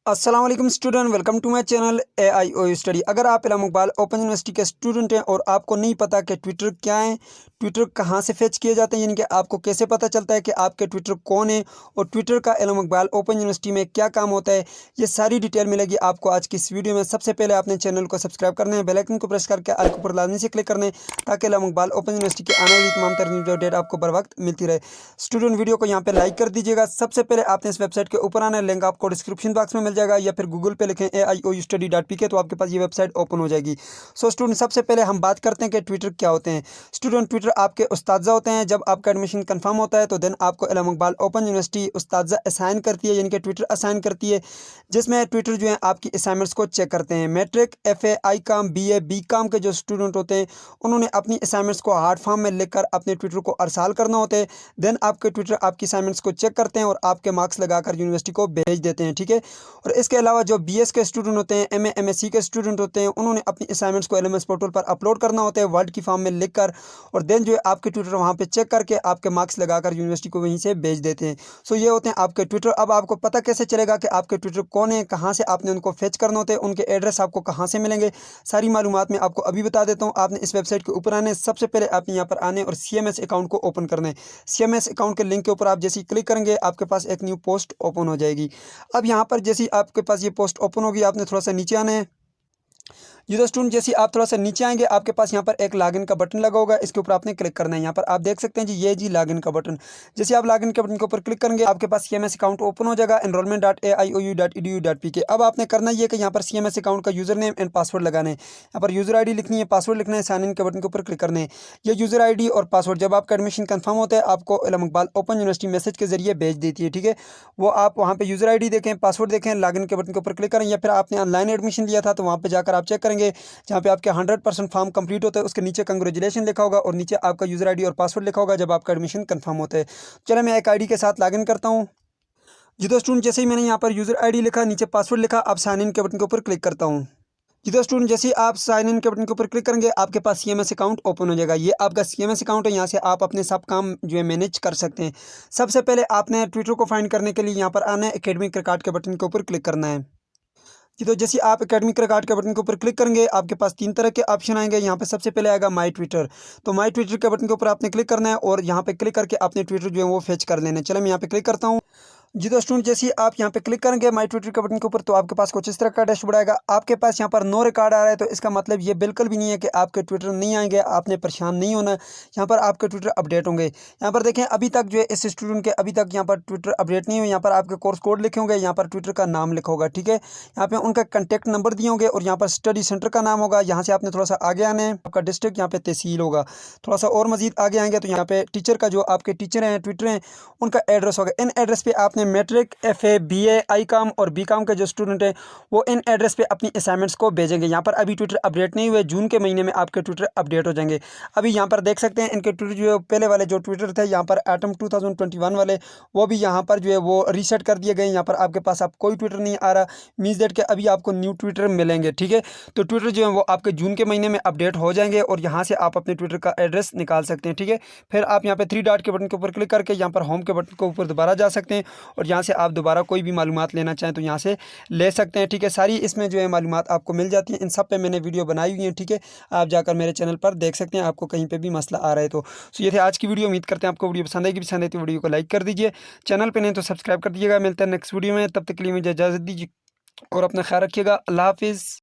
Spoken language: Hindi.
अस्सलाम वालेकुम student, welcome to my channel AIO study. अगर आप इलाम इकबाल ओपन यूनिवर्सिटी के स्टूडेंट हैं और आपको नहीं पता कि ट्विटर क्या है, ट्विटर कहां से फेच किए जाते हैं, यानी कि आपको कैसे पता चलता है कि आपके ट्विटर कौन है और ट्विटर का इलाम इकबाल ओपन यूनिवर्सिटी में क्या काम होता है, ये सारी डिटेल मिलेगी आपको आज की इस वीडियो में। सबसे पहले आपने चैनल को सब्सक्राइब करना है, बेल आइकन को प्रेस करके आल के ऊपर लाजमी से क्लिक करना है ताकि इलाम इकबाल ओपन यूनिवर्सिटी की आने वाली तमाम तरह न्यूज़ अपडेट आपको बर वक्त मिलती रहे। स्टूडेंट वीडियो को यहाँ पे लाइक कर दीजिएगा। सबसे पहले आपने इस वेबसाइट के ऊपर आना है, लिंक आपको डिस्क्रिप्शन बॉक्स में मिल जाएगा या फिर गूगल पे लिखें AIOUstudy.pk तो आपके पास ये वेबसाइट ओपन हो जाएगी। सो स्टूडेंट, सबसे पहले हम बात करते हैं कि ट्विटर क्या होते हैं। स्टूडेंट, ट्विटर आपके उस्तादा होते हैं। जब आपका एडमिशन कंफर्म होता है तो देन आपको इलाम इकबाल ओपन यूनिवर्सिटी उस्तादा असाइन करती है, यानी कि ट्विटर असाइन करती है, जिसमें ट्विटर जो है आपकी असाइनमेंट्स को चेक करते हैं। Matric, FA, ICOM, BA, BCOM के जो स्टूडेंट होते हैं उन्होंने अपनी असाइनमेंट्स को हार्ड फॉर्म में लिखकर अपने ट्विटर को अरसाल करना होता है। देन आपके ट्विटर आपकी असाइनमेंट्स को चेक करते हैं और आपके मार्क्स लगाकर यूनिवर्सिटी को भेज देते हैं, ठीक है। और इसके अलावा जो BS के स्टूडेंट होते हैं, MA, MSc के स्टूडेंट होते हैं, उन्होंने अपनी असाइनमेंट्स को LMS पोर्टल पर अपलोड करना होता है वर्ड की फॉर्म में लिखकर, और देन जो है आपके ट्विटर वहाँ पे चेक करके आपके मार्क्स लगाकर यूनिवर्सिटी को वहीं से भेज देते हैं। सो ये होते हैं आपके ट्विटर। अब आपको पता कैसे चलेगा कि आपके ट्विटर कौन है, कहाँ से आपने उनको फेच करना होता है, उनके एड्रेस आपको कहाँ से मिलेंगे, सारी मालूमात मैं आपको अभी बता देता हूँ। आपने इस वेबसाइट के ऊपर आने है, सबसे पहले आपने यहाँ पर आने और CMS अकाउंट को ओपन करना है। CMS अकाउंट के लिंक के ऊपर आप जैसे ही क्लिक करेंगे आपके पास एक न्यू पोस्ट ओपन हो जाएगी। अब यहाँ पर जैसे ही आपके पास ये पोस्ट ओपन होगी आपने थोड़ा सा नीचे आना है। जी तो स्टूडेंट, जैसे आप थोड़ा सा नीचे आएंगे आपके पास यहाँ पर एक लॉगिन का बटन लगा होगा, इसके ऊपर आपने क्लिक करना है। यहाँ पर आप देख सकते हैं जी, ये जी लॉगिन का बटन। जैसे आप लॉगिन के बटन के ऊपर क्लिक करेंगे आपके पास CMS अकाउंट ओपन हो जाएगा, enrollment.aiou.edu.pk। अब आपने करना ये कि यहाँ पर CMS अकाउंट का यूजर नेम एंड पासवर्ड लगाना है, यहाँ पर यूजर ID लिखनी है, पासवर्ड लिखना है, साइन इन के बटन के ऊपर क्लिक करना है। ये यूजर ID और पासवर्ड जब आपका एडमिशन कंफर्म होता है आपको Allama Iqbal open university message के जरिए भेज देती है, ठीक है। वो आप वहाँ पे यूजर ID देखें, पासवर्ड देखें, लॉगिन के बटन के ऊपर क्लिक करें, या फिर आपने ऑनलाइन एडमिशन लिया था तो वहाँ पे जाकर आप चेक करेंगे, जहाँ पे आपके 100% फॉर्म कंप्लीट होता है उसके नीचे कंग्रेचुलेशन लिखा होगा और नीचे आपका यूजर ID और पासवर्ड लिखा होगा जब आपका एडमिशन कंफर्म होता है। चलो मैं एक ID के साथ लॉगिन करता हूँ। जी तो स्टूडेंट, जैसे ही मैंने यहाँ पर यूजर ID लिखा, नीचे पासवर्ड लिखा, अब साइन इन के बटन के ऊपर क्लिक करता हूँ। जी तो स्टूडेंट, जैसे ही आप साइन इन के बटन के ऊपर क्लिक करेंगे आपके पास CMS अकाउंट ओपन हो जाएगा। ये आपका CMS अकाउंट है, यहाँ से आप अपने सब काम जो है मैनेज कर सकते हैं। सबसे पहले आपने ट्विटर को फाइंड करने के लिए यहाँ पर आना है, एकेडमिक रिकॉर्ड के बटन के ऊपर क्लिक करना है। जी तो जैसे आप एकेडमिक रिकॉर्ड के बटन के ऊपर क्लिक करेंगे आपके पास तीन तरह के ऑप्शन आएंगे। यहाँ पे सबसे पहले आएगा माई ट्विटर, तो माई ट्विटर के बटन के ऊपर आपने क्लिक करना है और यहाँ पे क्लिक करके अपने ट्विटर जो है वो फेच कर लेना है। चलो मैं यहाँ पे क्लिक करता हूँ। जी तो स्टूडेंट, जैसे ही आप यहाँ पे क्लिक करेंगे माई ट्विटर के बटन के ऊपर तो आपके पास कुछ इस तरह का डैशबोर्ड आएगा। आपके पास यहाँ पर नो रिकॉर्ड आ रहा है तो इसका मतलब ये बिल्कुल भी नहीं है कि आपके ट्विटर नहीं आएंगे, आपने परेशान नहीं होना। यहाँ पर आपके ट्विटर अपडेट होंगे। यहाँ पर देखें अभी तक जो है इस स्टूडेंट के अभी तक यहाँ पर ट्विटर अपडेट नहीं हुए। यहाँ पर आपके कोर्स कोड लिखे होंगे, यहाँ पर ट्विटर का नाम लिखा होगा, ठीक है। यहाँ पे उनका कॉन्टैक्ट नंबर दिए होंगे और यहाँ पर स्टडी सेंटर का नाम होगा। यहाँ से आपने थोड़ा सा आगे आना है, आपका डिस्ट्रिक्ट यहाँ पे तहसील होगा। थोड़ा सा और मजीद आगे आएंगे तो यहाँ पे टीचर का जो आपके टीचर हैं ट्विटर हैं उनका एड्रेस होगा। इन एड्रेस पे आपने मैट्रिक, FA, BA, ICOM और BCOM के जो स्टूडेंट हैं वो इन एड्रेस पे अपनी असाइनमेंट्स को भेजेंगे। यहाँ पर अभी ट्विटर अपडेट नहीं हुए, जून के महीने में आपके ट्विटर अपडेट हो जाएंगे। अभी यहाँ पर देख सकते हैं इनके ट्विटर जो है पहले वाले जो ट्विटर थे यहाँ पर एटम 2021 वाले वो भी यहाँ पर जो है वो रीसेट कर दिए गए। यहाँ पर आपके पास अब कोई ट्विटर नहीं आ रहा, मीन्स दैट के अभी आपको न्यू ट्विटर मिलेंगे, ठीक है। तो ट्विटर जो है वो आपके जून के महीने में अपडेट हो जाएंगे और यहाँ से आप अपने ट्विटर का एड्रेस निकाल सकते हैं, ठीक है। फिर आप यहाँ पे 3 डॉट के बटन के ऊपर क्लिक करके यहाँ पर होम के बटन के ऊपर दोबारा जा सकते हैं और यहाँ से आप दोबारा कोई भी मालूमात लेना चाहें तो यहाँ से ले सकते हैं, ठीक है। सारी इसमें जो है मालूमात आपको मिल जाती हैं। इन सब पे मैंने वीडियो बनाई हुई है, ठीक है। आप जाकर मेरे चैनल पर देख सकते हैं, आपको कहीं पे भी मसला आ रहा है तो। ये थे आज की वीडियो। उम्मीद करते हैं आपको वीडियो पसंद आएगी। पसंद आई तो वीडियो को लाइक कर दीजिए, चैनल पर नहीं तो सब्सक्राइब कर दीजिएगा। मिलते हैं नेक्स्ट वीडियो में, तब तक के लिए मुझे इजाज़त दीजिए और अपना ख्याल रखिएगा। अल्लाह हाफिज़।